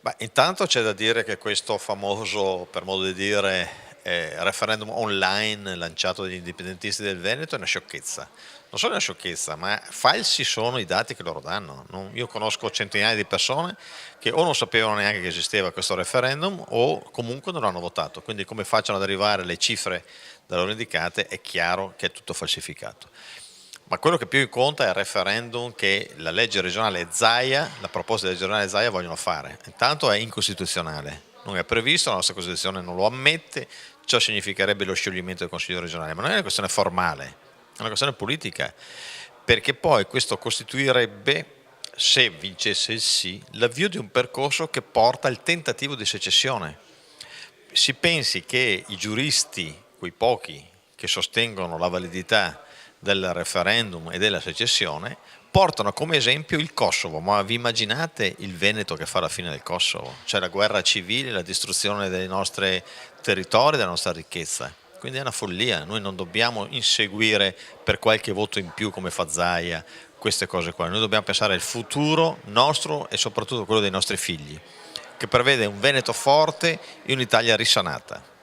Ma intanto c'è da dire che questo famoso, per modo di dire, referendum online lanciato dagli indipendentisti del Veneto è una sciocchezza. Non solo è una sciocchezza, ma falsi sono i dati che loro danno. Io conosco centinaia di persone che o non sapevano neanche che esisteva questo referendum o comunque non l'hanno votato. Quindi come facciano ad arrivare le cifre da loro indicate è chiaro che è tutto falsificato. Ma quello che più conta è il referendum che la legge regionale Zaia, la proposta della legge regionale Zaia vogliono fare. Intanto è incostituzionale, non è previsto, la nostra Costituzione non lo ammette, ciò significherebbe lo scioglimento del Consiglio regionale, ma non è una questione formale, è una questione politica, perché poi questo costituirebbe, se vincesse il sì, l'avvio di un percorso che porta al tentativo di secessione. Si pensi che i giuristi, quei pochi che sostengono la validità del referendum e della secessione, portano come esempio il Kosovo, ma vi immaginate il Veneto che fa la fine del Kosovo? Cioè la guerra civile, la distruzione dei nostri territori, della nostra ricchezza. Quindi è una follia, noi non dobbiamo inseguire per qualche voto in più come fa Zaia queste cose qua, noi dobbiamo pensare al futuro nostro e soprattutto quello dei nostri figli, che prevede un Veneto forte e un'Italia risanata.